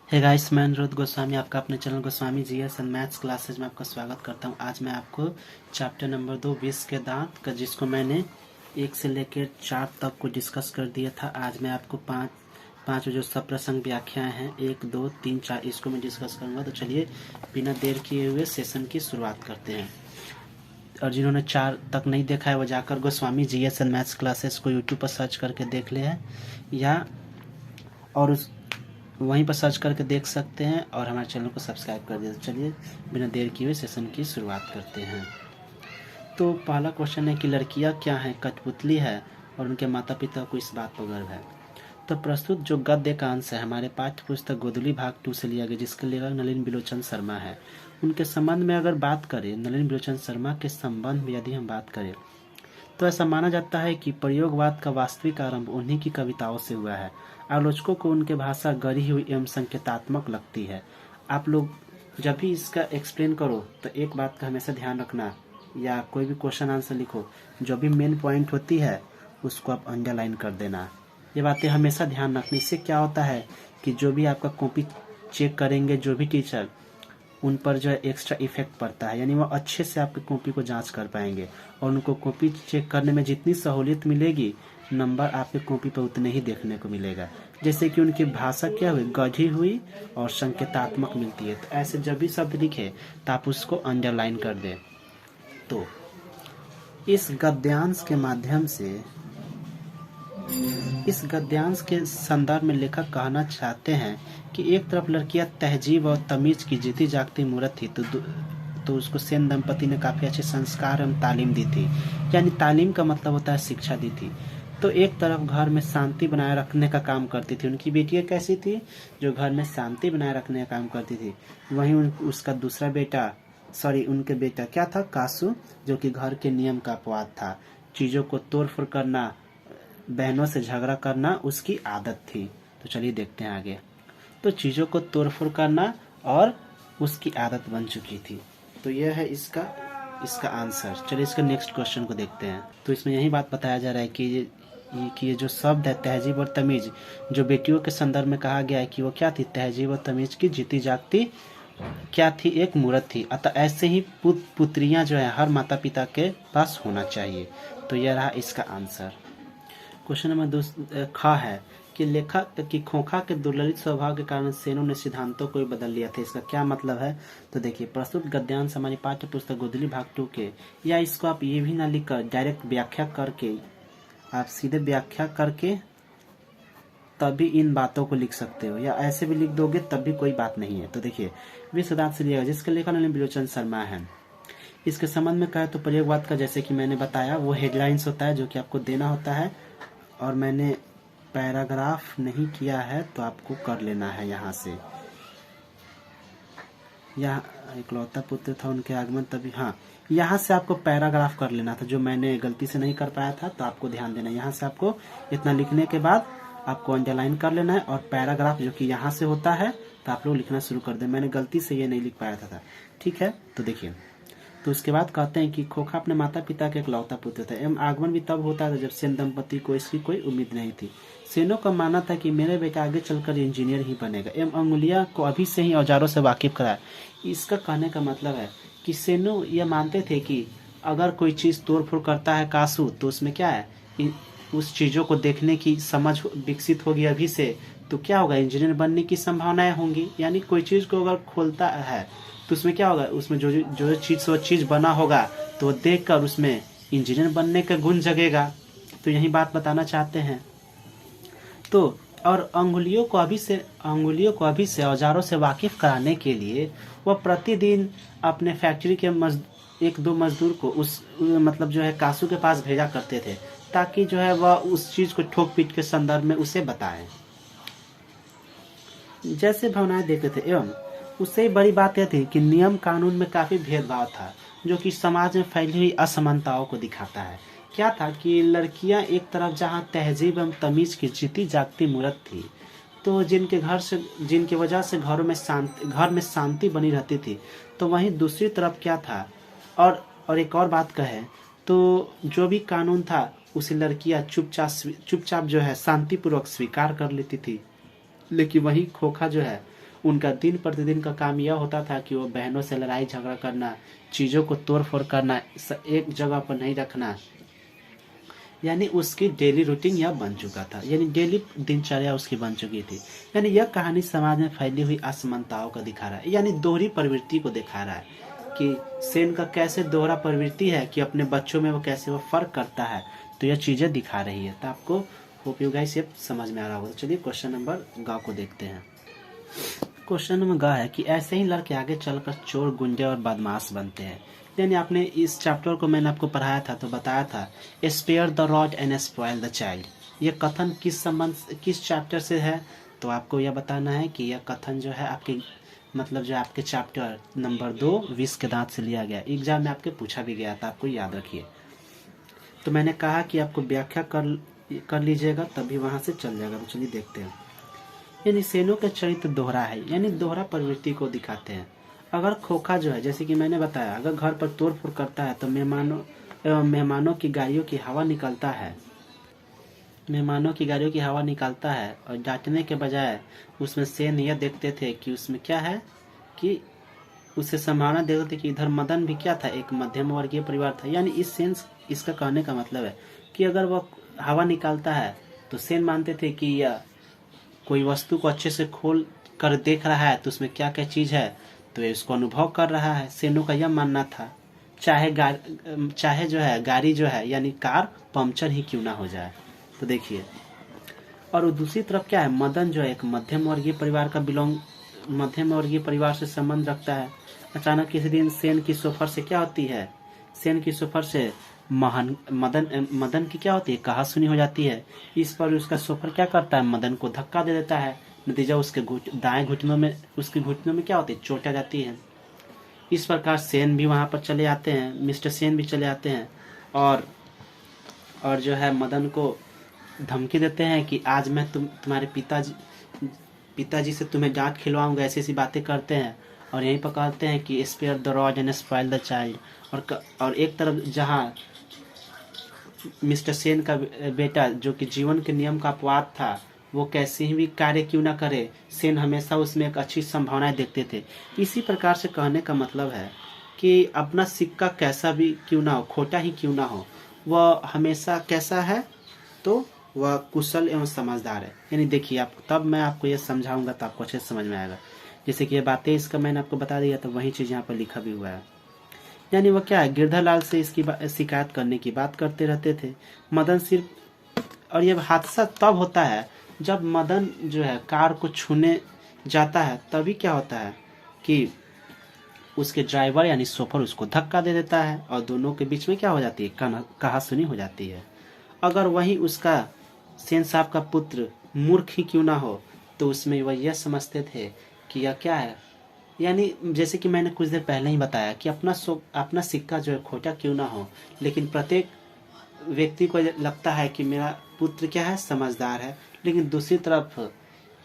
Hey guys, मैं अनिरुद्ध गोस्वामी आपका अपने channel Goswami GS and maths classes में आपका स्वागत करता हूं। आज मैं आपको चैप्टर नंबर 2 20 के दांत का, जिसको मैंने 1 से लेकर 4 तक को डिस्कस कर दिया था। आज मैं आपको पांच जो सब प्रसंग व्याख्याएं हैं 1 2 3 4 इसको मैं डिस्कस करूंगा। तो चलिए बिना देर किए हुए सेशन की शुरुआत करते हैं। और जिन्होंने 4 तक नहीं देखा है वो जाकर Goswami GS and maths classes को यूट्यूब पर सर्च करके देख ले है, या और उस वहीं पर सर्च करके देख सकते हैं, और हमारे चैनल को सब्सक्राइब कर दीजिए। चलिए बिना देर किए हुए सेशन की शुरुआत करते हैं। तो पहला क्वेश्चन है कि लड़कियां क्या हैं, कठपुतली है और उनके माता पिता को इस बात पर गर्व है। तो प्रस्तुत जो गद्य का अंश है हमारे पाठ्य पुस्तक गोदुली भाग 2 से लिया गया, जिसके लेखक नलिन बिलोचन शर्मा है। उनके संबंध में अगर बात करें, नलिन बिलोचन शर्मा के संबंध में यदि हम बात करें तो ऐसा माना जाता है कि प्रयोगवाद का वास्तविक आरंभ उन्हीं की कविताओं से हुआ है। आलोचकों को उनके भाषा गढ़ी हुई एवं संकेतात्मक लगती है। आप लोग जब भी इसका एक्सप्लेन करो तो एक बात का हमेशा ध्यान रखना, या कोई भी क्वेश्चन आंसर लिखो, जो भी मेन पॉइंट होती है उसको आप अंडरलाइन कर देना। ये बातें हमेशा ध्यान रखनी। इससे क्या होता है कि जो भी आपका कॉपी चेक करेंगे जो भी टीचर, उन पर जो है एक्स्ट्रा इफेक्ट पड़ता है, यानी वो अच्छे से आपकी कॉपी को जांच कर पाएंगे, और उनको कॉपी चेक करने में जितनी सहूलियत मिलेगी, नंबर आपके कॉपी पर उतने ही देखने को मिलेगा। जैसे कि उनकी भाषा क्या हुई, गढ़ी हुई और संकेतात्मक मिलती है। तो ऐसे जब भी शब्द लिखे तो आप उसको अंडरलाइन कर दें। तो इस गद्यांश के माध्यम से, इस गद्यांश के संदर्भ में लेखक कहना चाहते हैं कि एक तरफ लड़कियां तहजीब और तमीज की जीती जागती मूर्त थी, तो उसको सेन दंपति ने काफी अच्छे संस्कार एवं तालीम दी थी। यानी तालीम का मतलब होता है शिक्षा दी थी। तो एक तरफ घर में शांति बनाए रखने का काम करती थी। उनकी बेटियां कैसी थी, जो घर में शांति बनाए रखने का काम करती थी। वहीं उसका दूसरा बेटा, उनके बेटा क्या था, कासू, जो कि घर के नियम का अपवाद था। चीजों को तोड़फोड़ करना, बहनों से झगड़ा करना उसकी आदत थी। तो चलिए देखते हैं आगे। तो चीजों को तोड़फोड़ करना और उसकी आदत बन चुकी थी। तो यह है इसका आंसर। चलिए इसका नेक्स्ट क्वेश्चन को देखते हैं। तो इसमें यही बात बताया जा रहा है कि ये जो शब्द है तहजीब और तमीज, जो बेटियों के संदर्भ में कहा गया है कि वो क्या थी, तहजीब और तमीज की जीती जागती क्या थी, एक मूर्त थी। अतः ऐसे ही पुत्रियां जो है हर माता पिता के पास होना चाहिए। तो यह रहा इसका आंसर। क्वेश्चन नंबर ख है कि लेखक की खोखा के दुर्ललित स्वभाव के कारण सेनों ने सिद्धांतों को ही बदल लिया था। इसका क्या मतलब है, तो देखिए, प्रस्तुत गद्यांश हमारी पाठ्य पुस्तक गोदुली भाग 2 के, या इसको आप ये भी ना लिखकर डायरेक्ट व्याख्या करके, आप सीधे व्याख्या करके तभी इन बातों को लिख सकते हो, या ऐसे भी लिख दोगे तब भी कोई बात नहीं है। तो देखिए, विश्व सिद्धांत से लिया, जिसके लेखक नलिन बिलोचन शर्मा है। इसके संबंध में कहा तो प्रयोगवाद का, जैसे कि मैंने बताया, वो हेडलाइंस होता है जो कि आपको देना होता है, और मैंने पैराग्राफ नहीं किया है तो आपको कर लेना है। यहाँ से, यहाँ इकलौता पुत्र था उनके आगमन तभी, हाँ, यहाँ से आपको पैराग्राफ कर लेना था, जो मैंने गलती से नहीं कर पाया था। तो आपको ध्यान देना, यहाँ से आपको इतना लिखने के बाद आपको अंडरलाइन कर लेना है, और पैराग्राफ जो कि यहाँ से होता है तो आप लोग लिखना शुरू कर दें। मैंने गलती से ये नहीं लिख पाया था। ठीक है, तो देखिए, तो उसके बाद कहते हैं कि खोखा अपने माता पिता के इकलौता पुत्र था, एवं आगमन भी तब होता था जब सेन दंपति को इसकी कोई उम्मीद नहीं थी। सेनों का मानना था कि मेरे बेटा आगे चलकर इंजीनियर ही बनेगा, एवं अंगुलिया को अभी से ही औजारों से वाकिफ कराया। इसका कहने का मतलब है कि सेनों यह मानते थे कि अगर कोई चीज तोड़फोड़ करता है कासू, तो उसमें क्या है, उस चीजों को देखने की समझ विकसित होगी अभी से, तो क्या होगा, इंजीनियर बनने की संभावनाएं होंगी। यानी कोई चीज को अगर खोलता है तो उसमें क्या होगा, उसमें जो चीज बना होगा तो वो देखकर उसमें इंजीनियर बनने का गुण जगेगा। तो यही बात बताना चाहते हैं। तो और अंगुलियों को अभी से औजारों से वाकिफ कराने के लिए वह प्रतिदिन अपने फैक्ट्री के 1-2 मजदूर को उस मतलब जो है कासू के पास भेजा करते थे, ताकि जो है वह उस चीज को ठोक पीट के संदर्भ में उसे बताए, जैसे भावनाएं देते थे। एवं उससे ही बड़ी बात यह थी कि नियम कानून में काफी भेदभाव था, जो कि समाज में फैली हुई असमानताओं को दिखाता है। क्या था कि लड़कियां एक तरफ जहां तहजीब एवं तमीज की जीती जागती मूर्त थी, तो जिनके वजह से घर में शांति बनी रहती थी, तो वहीं दूसरी तरफ क्या था, और एक और बात कहे तो जो भी कानून था उसे लड़कियां चुपचाप जो है शांतिपूर्वक स्वीकार कर लेती थी। लेकिन वही खोखा जो है उनका दिन प्रतिदिन का काम यह होता था कि वो बहनों से लड़ाई झगड़ा करना, चीज़ों को तोड़ फोड़ करना, एक जगह पर नहीं रखना, यानी उसकी डेली रूटीन यह बन चुका था, यानी डेली दिनचर्या उसकी बन चुकी थी। यानी यह कहानी समाज में फैली हुई असमानताओं का दिखा रहा है, यानी दोहरी प्रवृत्ति को दिखा रहा है कि सेन का कैसे दोहरा प्रवृत्ति है कि अपने बच्चों में वो कैसे वो फर्क करता है। तो यह चीज़ें दिखा रही है। तो आपको होप यू गाइस ये समझ में आ रहा होगा। चलिए क्वेश्चन नंबर ग को देखते हैं। क्वेश्चन नंबर ग है कि ऐसे ही लड़के आगे चलकर चोर, गुंडे और बदमाश बनते हैं। यानी आपने इस चैप्टर को मैंने आपको पढ़ाया था तो बताया था spare the rod and spoil the child. ये कथन किस चैप्टर से है, तो आपको यह बताना है कि यह कथन जो है आपके मतलब जो आपके चैप्टर नंबर 2 विष के दांत से लिया गया। एग्जाम में आपके पूछा भी गया था, आपको याद रखिए। तो मैंने कहा कि आपको व्याख्या कर लीजिएगा तभी वहां से चल जाएगा। तो चलिए देखते हैं। यानी सेनों के चरित्र दोहरा है, यानी दोहरा प्रवृत्ति को दिखाते हैं। अगर खोखा जो है, जैसे कि मैंने बताया, अगर घर पर तोड़ फोड़ करता है तो मेहमानों की गाड़ियों की हवा निकलता है, और डांटने के बजाय उसमें सेन यह देखते थे कि उसमें क्या है, कि उसे संभावना देते थे कि इधर मदन भी क्या था, एक मध्यम वर्गीय परिवार था। यानी इस सेंस इसका कहने का मतलब है कि अगर वह हवा निकालता है तो सेन मानते थे कि यह कोई वस्तु को अच्छे से खोल कर देख रहा है तो उसमें क्या क्या चीज है, तो ये उसको अनुभव कर रहा है। सेनों का यह मानना था, चाहे जो है गाड़ी जो है यानी कार पंक्चर ही क्यों ना हो जाए। तो देखिए, और दूसरी तरफ क्या है, मदन जो है एक मध्यम वर्गीय परिवार से संबंध रखता है। अचानक किसी दिन सेन की सोफर से क्या होती है, सेन की सोफर से मदन की क्या होती है, कहासुनी हो जाती है। इस पर उसका सोफर क्या करता है, मदन को धक्का दे देता है। नतीजा उसके दाएं घुटनों में क्या होती है, चोट आ जाती है। इस प्रकार सेन भी वहां पर चले आते हैं, मिस्टर सेन भी चले आते हैं और जो है मदन को धमकी देते हैं कि आज मैं तुम्हारे पिताजी से तुम्हें डांट खिलवाऊंगा, ऐसी बातें करते हैं। और यहीं पर कहते हैं कि spare the rod and spoil the child. और एक तरफ जहां मिस्टर सेन का बेटा जो कि जीवन के नियम का अपवाद था, वो कैसे ही भी कार्य क्यों ना करे, सेन हमेशा उसमें एक अच्छी संभावनाएं देखते थे। इसी प्रकार से कहने का मतलब है कि अपना सिक्का कैसा भी क्यों ना हो, खोटा ही क्यों ना हो, वह हमेशा कैसा है, तो वह कुशल एवं समझदार है। यानी देखिए, आप तब मैं आपको ये समझाऊंगा तो आपको अच्छे से समझ में आएगा। जैसे कि ये बातें इसका मैंने आपको बता दिया, तो वही चीज़ यहाँ पर लिखा भी हुआ है। यानी वो क्या है, गिरधरलाल से इसकी शिकायत करने की बात करते रहते थे। मदन सिर्फ, और ये हादसा तब होता है जब मदन जो है कार को छूने जाता है, तभी क्या होता है कि उसके ड्राइवर यानी शोफर उसको धक्का दे देता है और दोनों के बीच में क्या हो जाती है, कहासुनी हो जाती है। अगर वही उसका सेन साहब का पुत्र मूर्ख ही क्यों ना हो, तो उसमें वह यह समझते थे कि यह क्या है, यानी जैसे कि मैंने कुछ देर पहले ही बताया कि अपना सिक्का जो है खोटा क्यों ना हो, लेकिन प्रत्येक व्यक्ति को लगता है कि मेरा पुत्र क्या है, समझदार है। लेकिन दूसरी तरफ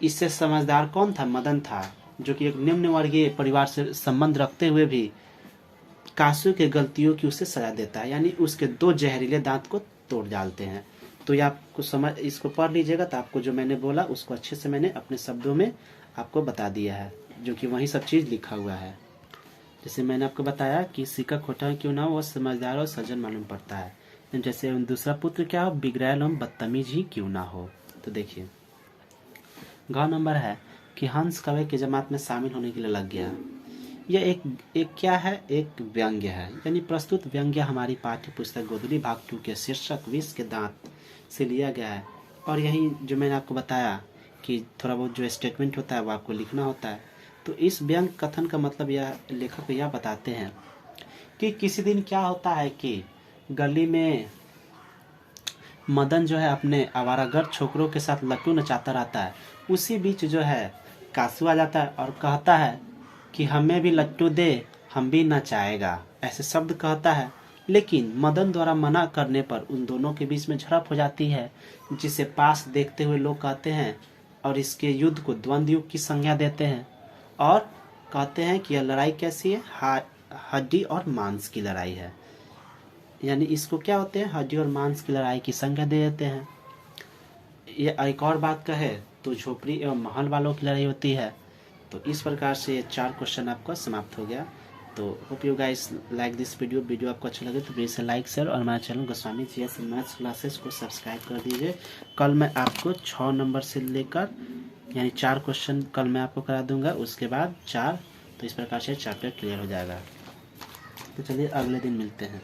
इससे समझदार कौन था, मदन था, जो कि एक निम्न वर्गीय परिवार से संबंध रखते हुए भी कासू के गलतियों की उसे सजा देता है, यानी उसके 2 जहरीले दांत को तोड़ डालते हैं। तो ये आपको इसको पढ़ लीजिएगा, तो आपको जो मैंने बोला उसको अच्छे से मैंने अपने शब्दों में आपको बता दिया है, जो कि वही सब चीज़ लिखा हुआ है। जैसे मैंने आपको बताया कि सिक्का खोटा क्यों ना हो, वह समझदार और सज्जन मालूम पड़ता है। जैसे दूसरा पुत्र क्या हो, बिगड़ैल एवं बदतमीज ही क्यों ना हो। तो देखिए, ग नंबर है कि हंस कवि की जमात में शामिल होने के लिए लग गया। यह एक क्या है, एक व्यंग्य है। यानी प्रस्तुत व्यंग्य हमारी पाठ्य पुस्तक गोदली भाग 2 के शीर्षक विष के दांत से लिया गया है। और यही जो मैंने आपको बताया कि थोड़ा बहुत जो स्टेटमेंट होता है वो आपको लिखना होता है। तो इस व्यंग्य कथन का मतलब यह लेखक यह बताते हैं कि किसी दिन क्या होता है कि गली में मदन जो है अपने आवारागर्द छोकरों के साथ लट्टू नचाता रहता है। उसी बीच जो है कासू आ जाता है और कहता है कि हमें भी लट्टू दे, हम भी नचाएगा, ऐसे शब्द कहता है। लेकिन मदन द्वारा मना करने पर उन दोनों के बीच में झड़प हो जाती है, जिसे पास देखते हुए लोग कहते हैं और इसके युद्ध को द्वंद्व युद्ध की संज्ञा देते हैं और कहते हैं कि यह लड़ाई कैसी है, हड्डी और मांस की लड़ाई है। यानी इसको क्या होते हैं, हड्डी और मांस की लड़ाई की संज्ञा दे देते हैं। ये एक और बात कहे तो झोपड़ी एवं महल वालों की लड़ाई होती है। तो इस प्रकार से ये 4 क्वेश्चन आपका समाप्त हो गया। तो hope you guys like this video आपको अच्छा लगे तो प्लीज़ से लाइक शेयर और हमारे channel Goswami GS maths classes को सब्सक्राइब कर दीजिए। कल मैं आपको 6 नंबर से लेकर यानी 4 क्वेश्चन कल मैं आपको करा दूंगा, उसके बाद 4, तो इस प्रकार से चैप्टर क्लियर हो जाएगा। तो चलिए अगले दिन मिलते हैं।